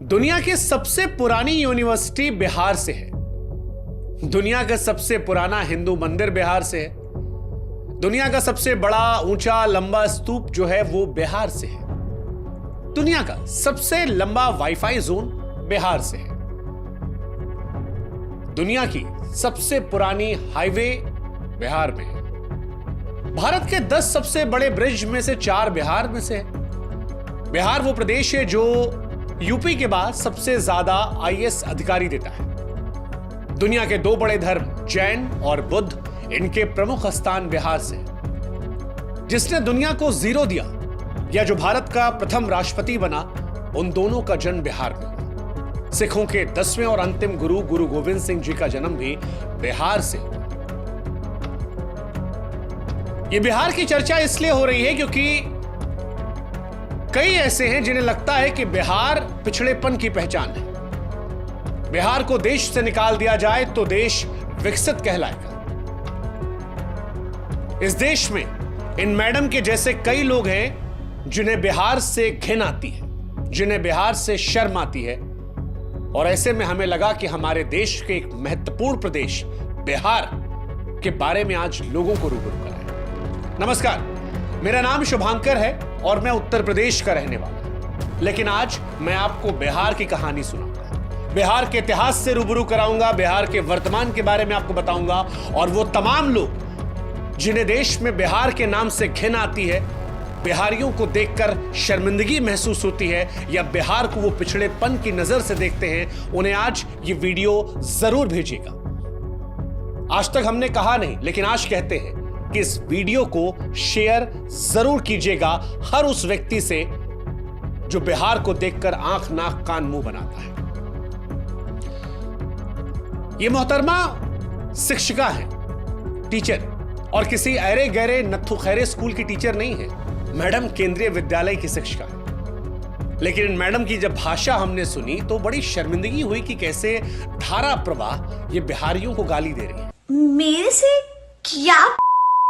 दुनिया की सबसे पुरानी यूनिवर्सिटी बिहार से है। दुनिया का सबसे पुराना हिंदू मंदिर बिहार से है। दुनिया का सबसे बड़ा ऊंचा लंबा स्तूप जो है वो बिहार से है। दुनिया का सबसे लंबा वाईफाई जोन बिहार से है। दुनिया की सबसे पुरानी हाईवे बिहार में है। भारत के 10 सबसे बड़े ब्रिज में से 4 बिहार में से है। बिहार वो प्रदेश है जो यूपी के बाद सबसे ज्यादा आईएएस अधिकारी देता है। दुनिया के 2 बड़े धर्म जैन और बुद्ध, इनके प्रमुख स्थान बिहार से है। जिसने दुनिया को जीरो दिया या जो भारत का प्रथम राष्ट्रपति बना, उन दोनों का जन्म बिहार में हुआ। सिखों के 10वें और अंतिम गुरु गुरु गोविंद सिंह जी का जन्म भी बिहार से हुआ। यह बिहार की चर्चा इसलिए हो रही है क्योंकि कई ऐसे हैं जिन्हें लगता है कि बिहार पिछड़ेपन की पहचान है। बिहार को देश से निकाल दिया जाए तो देश विकसित कहलाएगा। इस देश में इन मैडम के जैसे कई लोग हैं जिन्हें बिहार से घिन आती है, जिन्हें बिहार से शर्म आती है। और ऐसे में हमें लगा कि हमारे देश के एक महत्वपूर्ण प्रदेश बिहार के बारे में आज लोगों को रूबरू कराएं। नमस्कार, मेरा नाम शुभांकर है और मैं उत्तर प्रदेश का रहने वाला हूं। लेकिन आज मैं आपको बिहार की कहानी सुनाऊंगा, बिहार के इतिहास से रूबरू कराऊंगा, बिहार के वर्तमान के बारे में आपको बताऊंगा। और वो तमाम लोग जिन्हें देश में बिहार के नाम से घिन आती है, बिहारियों को देखकर शर्मिंदगी महसूस होती है या बिहार को वो पिछड़ेपन की नजर से देखते हैं, उन्हें आज ये वीडियो जरूर भेजिएगा। आज तक हमने कहा नहीं, लेकिन आज कहते हैं कि इस वीडियो को शेयर जरूर कीजिएगा हर उस व्यक्ति से जो बिहार को देखकर आंख नाक कान मुंह बनाता है। यह मोहतरमा शिक्षिका है, टीचर, और किसी अरे गहरे नत्थु खैरे स्कूल की टीचर नहीं है। मैडम केंद्रीय विद्यालय की शिक्षिका है। लेकिन इन मैडम की जब भाषा हमने सुनी तो बड़ी शर्मिंदगी हुई कि कैसे धारा प्रवाह ये बिहारियों को गाली दे रही है। मेरे से क्या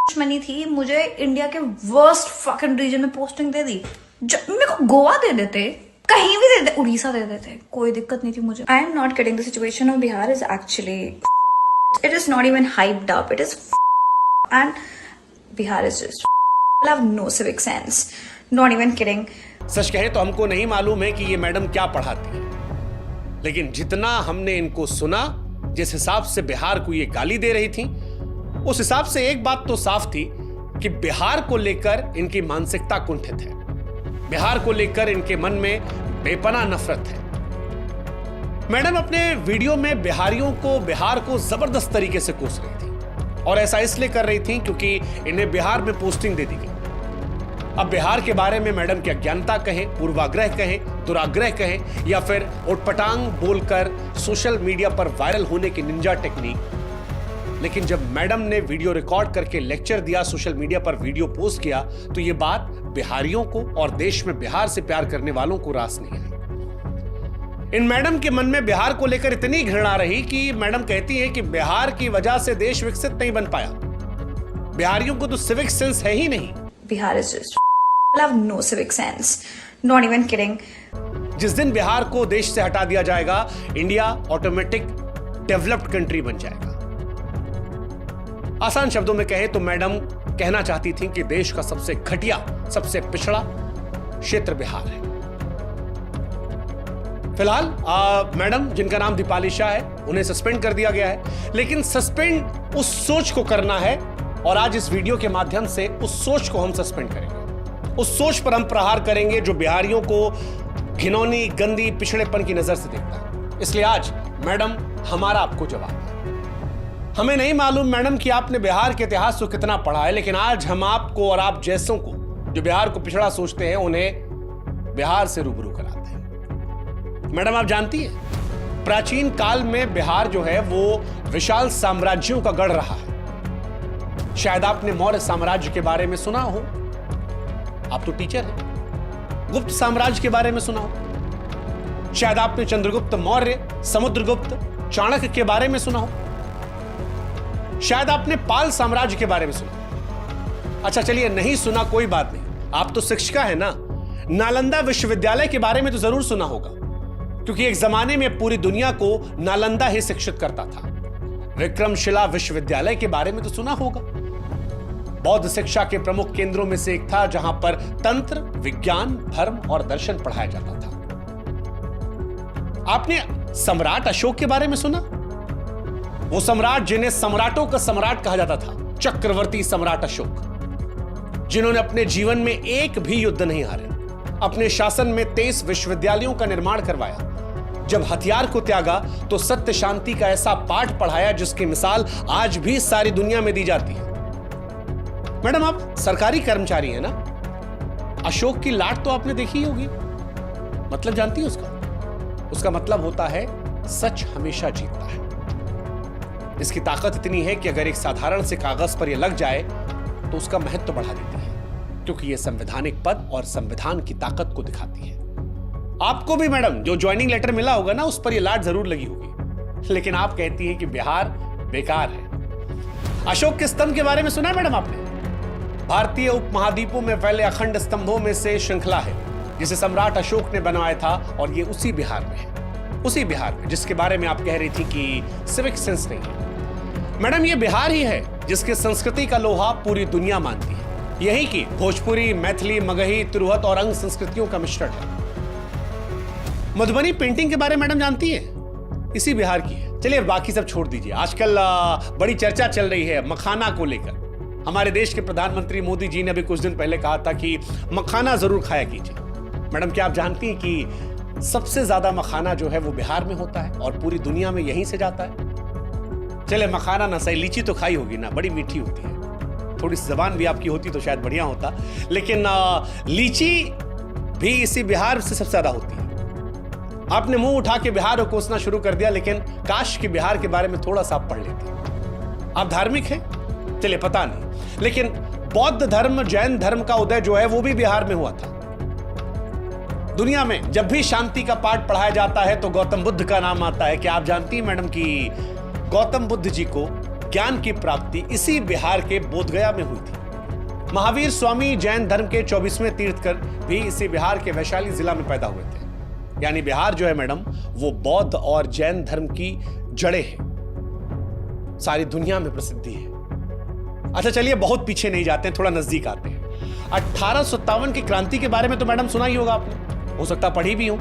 दुश्मनी थी? मुझे इंडिया के वर्स्ट फकिंग रीजन में पोस्टिंग दे दी। मेरे को गोवा दे देते, कहीं भी दे देते, उड़ीसा दे देते, कोई दिक्कत नहीं थी मुझे। I am not kidding, the situation of Bihar is actually it is not even hyped up, it is and Bihar is just have no civic sense, not even kidding. सच कहे तो हमको नहीं मालूम है कि ये मैडम क्या पढ़ाती है, लेकिन जितना हमने इनको सुना, जिस हिसाब से बिहार को ये गाली दे रही थी, उस हिसाब से एक बात तो साफ थी कि बिहार को लेकर इनकी मानसिकता कुंठित है। बिहार को लेकर इनके मन में बेपनाह नफरत है। मैडम अपने वीडियो में बिहार को जबरदस्त तरीके से कोस रही थी, और ऐसा इसलिए कर रही थी क्योंकि इन्हें बिहार में पोस्टिंग दे दी गई। अब बिहार के बारे में मैडम की अज्ञानता कहें, पूर्वाग्रह कहें, दुराग्रह कहें, या फिर उटपटांग बोलकर सोशल मीडिया पर वायरल होने की निंजा टेक्निक, लेकिन जब मैडम ने वीडियो रिकॉर्ड करके लेक्चर दिया, सोशल मीडिया पर वीडियो पोस्ट किया, तो यह बात बिहारियों को और देश में बिहार से प्यार करने वालों को रास नहीं आई। इन मैडम के मन में बिहार को लेकर इतनी घृणा रही कि मैडम कहती है कि बिहार की वजह से देश विकसित नहीं बन पाया। बिहारियों को तो सिविक सेंस है ही नहीं। Bihar is just have no civic sense, not even kidding. जिस दिन बिहार को देश से हटा दिया जाएगा, इंडिया ऑटोमेटिक डेवलप्ड कंट्री बन जाएगा। आसान शब्दों में कहें तो मैडम कहना चाहती थी कि देश का सबसे घटिया, सबसे पिछड़ा क्षेत्र बिहार है। फिलहाल मैडम, जिनका नाम दीपाली शाह है, उन्हें सस्पेंड कर दिया गया है। लेकिन सस्पेंड उस सोच को करना है, और आज इस वीडियो के माध्यम से उस सोच को हम सस्पेंड करेंगे। उस सोच पर हम प्रहार करेंगे जो बिहारियों को घिनौनी, गंदी, पिछड़ेपन की नजर से देखता है। इसलिए आज मैडम, हमारा आपको जवाब है। हमें नहीं मालूम मैडम कि आपने बिहार के इतिहास को कितना पढ़ा है, लेकिन आज हम आपको और आप जैसों को जो बिहार को पिछड़ा सोचते हैं, उन्हें बिहार से रूबरू कराते हैं। मैडम, आप जानती हैं, प्राचीन काल में बिहार जो है वो विशाल साम्राज्यों का गढ़ रहा है। शायद आपने मौर्य साम्राज्य के बारे में सुना हो, आप तो टीचर हैं। गुप्त साम्राज्य के बारे में सुना हो, शायद आपने चंद्रगुप्त मौर्य, समुद्रगुप्त, चाणक्य के बारे में सुना हो, शायद आपने पाल साम्राज्य के बारे में सुना। अच्छा चलिए, नहीं सुना कोई बात नहीं, आप तो शिक्षिका है ना। नालंदा विश्वविद्यालय के बारे में तो जरूर सुना होगा। क्योंकि एक जमाने में पूरी दुनिया को नालंदा ही शिक्षित करता था। विक्रमशिला विश्वविद्यालय के बारे में तो सुना होगा। बौद्ध शिक्षा के प्रमुख केंद्रों में से एक था, जहां पर तंत्र, विज्ञान, धर्म और दर्शन पढ़ाया जाता था। आपने सम्राट अशोक के बारे में सुना? वो सम्राट जिन्हें सम्राटों का सम्राट कहा जाता था, चक्रवर्ती सम्राट अशोक, जिन्होंने अपने जीवन में एक भी युद्ध नहीं हारे, अपने शासन में 23 विश्वविद्यालयों का निर्माण करवाया। जब हथियार को त्यागा तो सत्य शांति का ऐसा पाठ पढ़ाया जिसकी मिसाल आज भी सारी दुनिया में दी जाती है। मैडम, आप सरकारी कर्मचारी हैं ना? अशोक की लाट तो आपने देखी ही होगी। मतलब जानती है उसका मतलब होता है सच हमेशा जीतता है। इसकी ताकत इतनी है कि अगर एक साधारण से कागज पर यह लग जाए तो उसका महत्व तो बढ़ा देती है, क्योंकि यह संवैधानिक पद और संविधान की ताकत को दिखाती है। आपको भी मैडम जो ज्वाइनिंग लेटर मिला होगा ना, उस पर यह लाट जरूर लगी होगी, लेकिन आप कहती है कि बिहार बेकार है। अशोक के स्तंभ के बारे में सुना है मैडम आपने? भारतीय उपमहाद्वीपों में फैले अखंड स्तंभों में से श्रृंखला है जिसे सम्राट अशोक ने बनवाया था, और ये उसी बिहार में है, उसी बिहार में जिसके बारे में आप कह रही थी कि सिविक सेंस नहीं है। मैडम, ये बिहार ही है जिसके संस्कृति का लोहा पूरी दुनिया मानती है। यही की भोजपुरी, मैथिली, मगही, तिरहुत और अंग संस्कृतियों का मिश्रण है। मधुबनी पेंटिंग के बारे में मैडम जानती है? इसी बिहार की है। चलिए बाकी सब छोड़ दीजिए। आजकल बड़ी चर्चा चल रही है मखाना को लेकर। हमारे देश के प्रधानमंत्री मोदी जी ने अभी कुछ दिन पहले कहा था कि मखाना जरूर खाया कीजिए। मैडम, क्या आप जानती हैं कि सबसे ज्यादा मखाना जो है वो बिहार में होता है और पूरी दुनिया में यहीं से जाता है? चले मखाना ना सही, लीची तो खाई होगी ना, बड़ी मीठी होती है। थोड़ी सी जबान भी आपकी होती तो शायद बढ़िया होता, लेकिन लीची भी इसी बिहार से सबसे ज्यादा होती है। आपने मुंह उठा के बिहार को कोसना शुरू कर दिया, लेकिन काश कि बिहार के बारे में थोड़ा सा आप पढ़ लेते। आप धार्मिक हैं? चलिए पता नहीं, लेकिन बौद्ध धर्म, जैन धर्म का उदय जो है वो भी बिहार में हुआ था। दुनिया में जब भी शांति का पाठ पढ़ाया जाता है तो गौतम बुद्ध का नाम आता है। क्या आप जानती हैं मैडम कि गौतम बुद्ध जी को ज्ञान की प्राप्ति इसी बिहार के बोधगया में हुई थी। महावीर स्वामी जैन धर्म के 24वें तीर्थकर भी इसी बिहार के वैशाली जिला में पैदा हुए थे। यानी बिहार जो है मैडम वो बौद्ध और जैन धर्म की जड़ें हैं, सारी दुनिया में प्रसिद्धि है। अच्छा चलिए बहुत पीछे नहीं जाते हैं, थोड़ा नजदीक आते हैं। 1857 की क्रांति के बारे में तो मैडम सुना ही होगा आपने, हो सकता पढ़ी भी हो।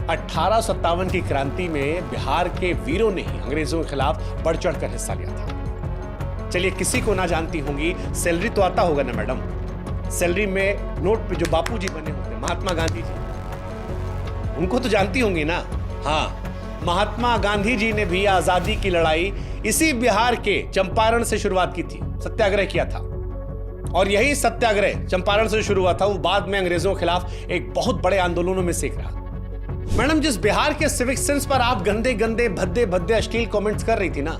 1857 की क्रांति में बिहार के वीरों ने ही अंग्रेजों के खिलाफ बढ़ चढ़कर हिस्सा लिया था। चलिए किसी को ना जानती होंगी, सैलरी तो आता होगा ना मैडम? सैलरी में नोट पे जो बापूजी बने होते हैं, महात्मा गांधी जी, उनको तो जानती होंगी ना? हाँ, महात्मा गांधी जी ने भी आजादी की लड़ाई इसी बिहार के चंपारण से शुरुआत की थी, सत्याग्रह किया था। और यही सत्याग्रह चंपारण से शुरू हुआ था, वो बाद में अंग्रेजों के खिलाफ एक बहुत बड़े आंदोलनों में से एक रहा। मैडम, जिस बिहार के सिविक सेंस पर आप गंदे गंदे भद्दे भद्दे अश्लील कमेंट्स कर रही थी ना,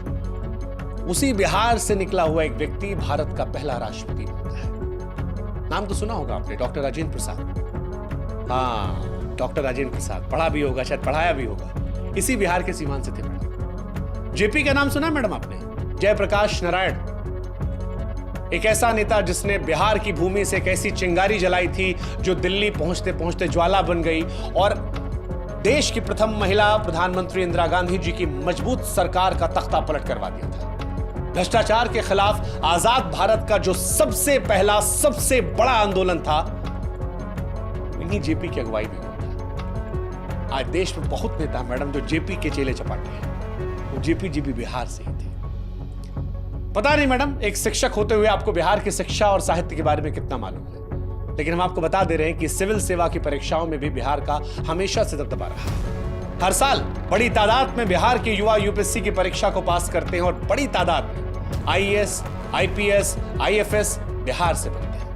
उसी बिहार से निकला हुआ एक व्यक्ति भारत का पहला राष्ट्रपति बनता है। नाम तो सुना होगा आपने, डॉक्टर राजेंद्र प्रसाद। हाँ, डॉक्टर राजेंद्र प्रसाद, पढ़ा भी होगा, शायद पढ़ाया भी होगा। इसी बिहार के सीमांत से थे मैडम। जेपी का नाम सुना मैडम आपने? जयप्रकाश नारायण, एक ऐसा नेता जिसने बिहार की भूमि से एक ऐसी चिंगारी जलाई थी जो दिल्ली पहुंचते पहुंचते ज्वाला बन गई और देश की प्रथम महिला प्रधानमंत्री इंदिरा गांधी जी की मजबूत सरकार का तख्ता पलट करवा दिया था। भ्रष्टाचार के खिलाफ आजाद भारत का जो सबसे पहला सबसे बड़ा आंदोलन था, इन्हीं जेपी की अगुवाई में हुआ था। आज देश में बहुत नेता मैडम जो जेपी के चेले चपाटे हैं, वो जेपी जी भी बिहार से ही थे। पता नहीं मैडम, एक शिक्षक होते हुए आपको बिहार की शिक्षा और साहित्य के बारे में कितना मालूम है, लेकिन हम आपको बता दे रहे हैं कि सिविल सेवा की परीक्षाओं में भी बिहार का हमेशा से दबदबा रहा। हर साल बड़ी तादाद में बिहार के युवा यूपीएससी की परीक्षा को पास करते हैं और बड़ी तादाद में आईएएस, आईपीएस, आईएफएस बिहार से बनते हैं।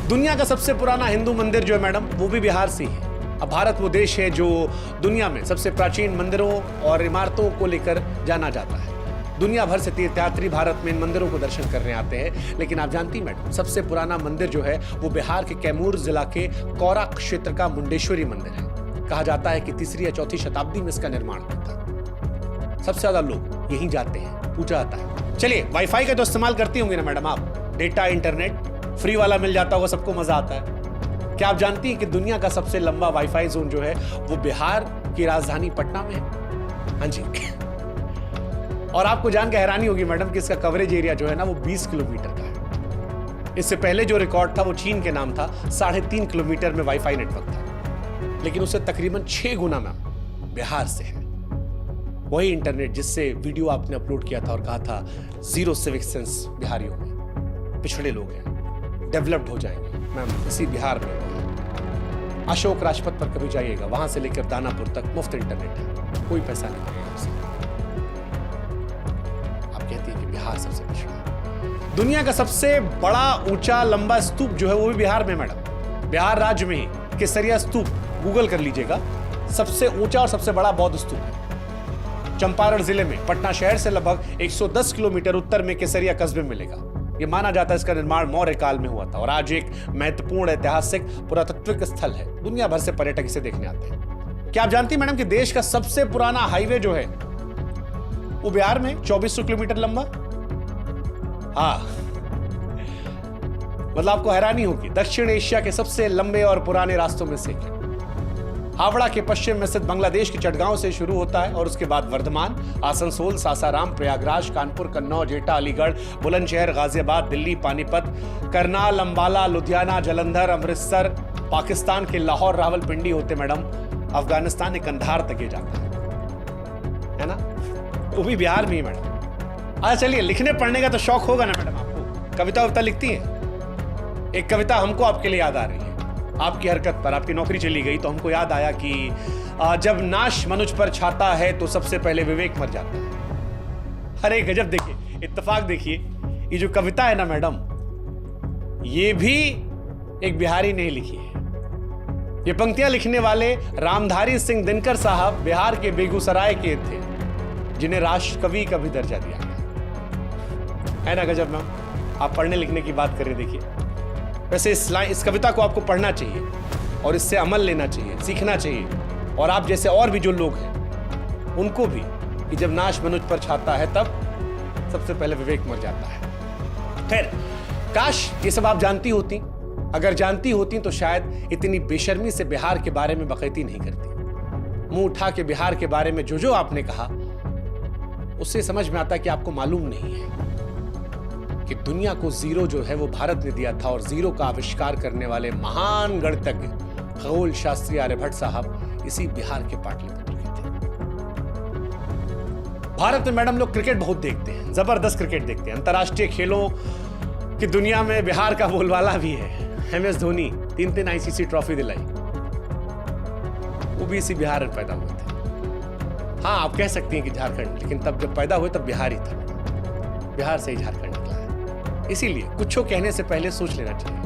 दुनिया का सबसे पुराना हिंदू मंदिर जो है मैडम, वो भी बिहार से ही है। अब भारत वो देश है जो दुनिया में सबसे प्राचीन मंदिरों और इमारतों को लेकर जाना जाता है। दुनिया भर से तीर्थयात्री भारत में इन मंदिरों को दर्शन करने आते हैं, लेकिन आप जानती मैडम, सबसे पुराना मंदिर जो है वो बिहार के कैमूर जिला के कौरा क्षेत्र का मुंडेश्वरी मंदिर है। कहा जाता है कि 3री या 4थी शताब्दी में इसका निर्माण हुआ था। सबसे ज्यादा लोग यहीं जाते हैं, पूजा आता है। चलिए, वाईफाई का तो इस्तेमाल करती होंगी ना मैडम आप? डेटा इंटरनेट फ्री वाला मिल जाता होगा, सबको मजा आता है। क्या आप जानती हैं कि दुनिया का सबसे लंबा वाईफाई जोन जो है वो बिहार की राजधानी पटना में है? हाँ जी। और आपको जानकर हैरानी होगी मैडम कि इसका कवरेज एरिया जो है ना वो 20 किलोमीटर का है। इससे पहले जो रिकॉर्ड था वो चीन के नाम था, 3.5 किलोमीटर में वाईफाई नेटवर्क था, लेकिन उससे तकरीबन 6 गुना में बिहार से है वही इंटरनेट जिससे वीडियो आपने अपलोड किया था और कहा था जीरो सिविक सेंस बिहारियों में, पिछड़े लोग हैं, डेवलप्ड हो जाएंगे। मैम इसी बिहार में अशोक राजपथ पर कभी जाइएगा, वहां से लेकर दानापुर तक मुफ्त इंटरनेट है, कोई पैसा नहीं लगेगा उससे। आप कहती हैं कि बिहार सबसे पिछड़ा है। दुनिया का सबसे बड़ा ऊंचा लंबा स्तूप जो है वो भी बिहार में मैडम, बिहार राज्य में ही केसरिया स्तूप, गूगल कर लीजिएगा, सबसे ऊंचा और सबसे बड़ा बौद्ध स्तूप है। चंपारण जिले में पटना शहर से लगभग 110 किलोमीटर उत्तर में केसरिया कस्बे में मिलेगा। यह माना जाता है इसका निर्माण मौर्य काल में हुआ था और आज एक महत्वपूर्ण ऐतिहासिक पुरातात्विक स्थल है। दुनिया भर से पर्यटक इसे देखने आते हैं। क्या आप जानती हैं मैडम कि देश का सबसे पुराना हाईवे जो है वो बिहार में 2400 किलोमीटर लंबा? हाँ, मतलब आपको हैरानी होगी, दक्षिण एशिया के सबसे लंबे और पुराने रास्तों में से हावड़ा के पश्चिम में स्थित बांग्लादेश के चटगांव से शुरू होता है और उसके बाद वर्धमान, आसनसोल, सासाराम, प्रयागराज, कानपुर, कन्नौज, एटा, अलीगढ़, बुलंदशहर, गाजियाबाद, दिल्ली, पानीपत, करनाल, अंबाला, लुधियाना, जालंधर, अमृतसर, पाकिस्तान के लाहौर, रावलपिंडी होते मैडम अफगानिस्तान के कंधार तक ये जाता है ना, वो भी बिहार में ही मैडम। अच्छा चलिए, लिखने पढ़ने का तो शौक होगा ना मैडम आपको, कविता वविता लिखती हैं? एक कविता हमको आपके लिए याद आ रही है, आपकी हरकत पर, आपकी नौकरी चली गई तो हमको याद आया कि जब नाश मनुष्य पर छाता है तो सबसे पहले विवेक मर जाता है। अरे गजब, देखिए इत्तेफाक, देखिए ये जो कविता है ना मैडम, ये भी एक बिहारी ने लिखी है। ये पंक्तियां लिखने वाले रामधारी सिंह दिनकर साहब बिहार के बेगूसराय के थे, जिन्हें राष्ट्र कवि का भी दर्जा दिया गया है ना। गजब मैम, आप पढ़ने लिखने की बात करें, देखिए वैसे इस कविता को आपको पढ़ना चाहिए और इससे अमल लेना चाहिए, सीखना चाहिए, और आप जैसे और भी जो लोग हैं उनको भी, कि जब नाश मनुष्य पर छाता है तब सबसे पहले विवेक मर जाता है। खैर, काश ये सब आप जानती होती, अगर जानती होती तो शायद इतनी बेशर्मी से बिहार के बारे में बकैती नहीं करती। मुंह उठा के बिहार के बारे में जो आपने कहा, उससे समझ में आता कि आपको मालूम नहीं है कि दुनिया को जीरो जो है वो भारत ने दिया था, और जीरो का आविष्कार करने वाले महान गणितज्ञ खगोल शास्त्री आर्यभट्ट साहब इसी बिहार के पाटलिपुत्र के थे। भारत में मैडम लोग क्रिकेट बहुत देखते हैं, जबरदस्त क्रिकेट देखते हैं। अंतर्राष्ट्रीय खेलों की दुनिया में बिहार का बोलबाला भी है। MS धोनी 3 ICC ट्रॉफी दिलाई, वो भी इसी बिहार में पैदा हुए थे। हाँ, आप कह सकती हैं कि झारखंड, लेकिन तब जब पैदा हुए तब बिहार ही था, बिहार से ही झारखंड निकला है। इसीलिए कुछ कहने से पहले सोच लेना चाहिए।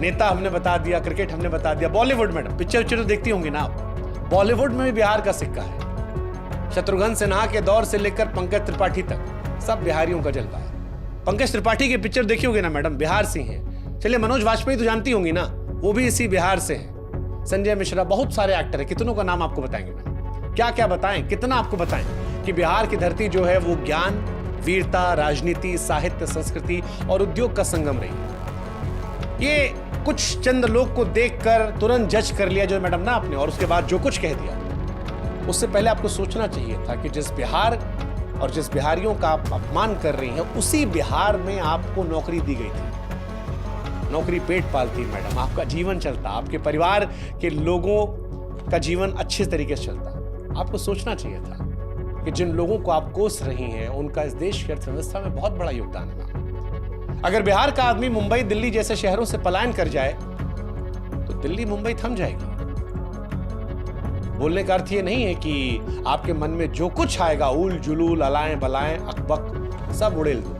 नेता हमने बता दिया, क्रिकेट हमने बता दिया, बॉलीवुड मैडम, पिक्चर तो देखती होंगी ना आप, बॉलीवुड में भी बिहार का सिक्का है। शत्रुघ्न सिन्हा के दौर से लेकर पंकज त्रिपाठी तक सब बिहारियों का जलवा है। पंकज त्रिपाठी के पिक्चर देखी होगी ना मैडम, बिहार से हैं। चलिए, मनोज वाजपेयी तो जानती होंगी ना, वो भी इसी बिहार से हैं। संजय मिश्रा, बहुत सारे एक्टर है, कितनों का नाम आपको बताएंगे मैडम, क्या क्या बताएं, कितना आपको बताएं कि बिहार की धरती जो है वो ज्ञान, वीरता, राजनीति, साहित्य, संस्कृति और उद्योग का संगम रही। ये कुछ चंद लोग को देखकर तुरंत जज कर लिया जो मैडम ना आपने, और उसके बाद जो कुछ कह दिया, उससे पहले आपको सोचना चाहिए था कि जिस बिहार और जिस बिहारियों का आप अपमान कर रही हैं, उसी बिहार में आपको नौकरी दी गई थी। नौकरी पेट पालती मैडम, आपका जीवन चलता, आपके परिवार के लोगों का जीवन अच्छे तरीके से चलता। आपको सोचना चाहिए था कि जिन लोगों को आप कोस रही हैं उनका इस देश की अर्थव्यवस्था में बहुत बड़ा योगदान है। अगर बिहार का आदमी मुंबई, दिल्ली जैसे शहरों से पलायन कर जाए तो दिल्ली मुंबई थम जाएगी। बोलने का अर्थ ये नहीं है कि आपके मन में जो कुछ आएगा, उल जुलूल, अलाएं बलाएं, अकबक, सब उड़ेल दो,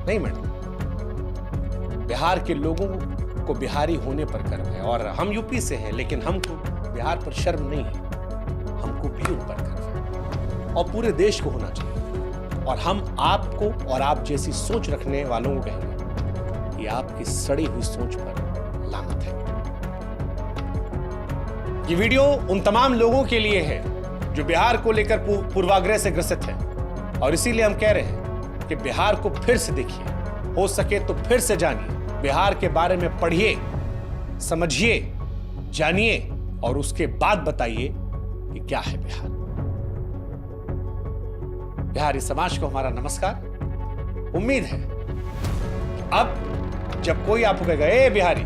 नहीं मैडम। बिहार के लोगों को बिहारी होने पर गर्व है, और हम यूपी से हैं, लेकिन हमको बिहार पर शर्म नहीं है, हमको भी उन पर गर्व है, और पूरे देश को होना चाहिए। और हम आपको और आप जैसी सोच रखने वालों को कहेंगे कि आपकी सड़ी हुई सोच पर लानत है। ये वीडियो उन तमाम लोगों के लिए है जो बिहार को लेकर पूर्वाग्रह से ग्रसित है, और इसीलिए हम कह रहे हैं कि बिहार को फिर से देखिए, हो सके तो फिर से जानिए, बिहार के बारे में पढ़िए, समझिए, जानिए और उसके बाद बताइए कि क्या है बिहार। बिहारी समाज को हमारा नमस्कार। उम्मीद है अब जब कोई आपको कहेगा ए बिहारी,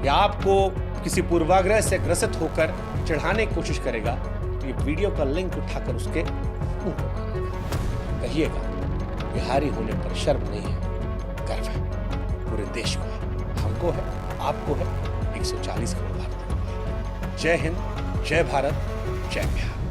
या आपको किसी पूर्वाग्रह से ग्रसित होकर चढ़ाने की कोशिश करेगा, तो ये वीडियो का लिंक उठाकर उसके मुंह पर मारेगा। कहिएगा बिहारी होने पर शर्म नहीं है, गर्व है, पूरे देश को है, हमको है, आपको है, 140 करोड़ भारतीयों को है। जय हिंद, जय भारत, जय बिहार।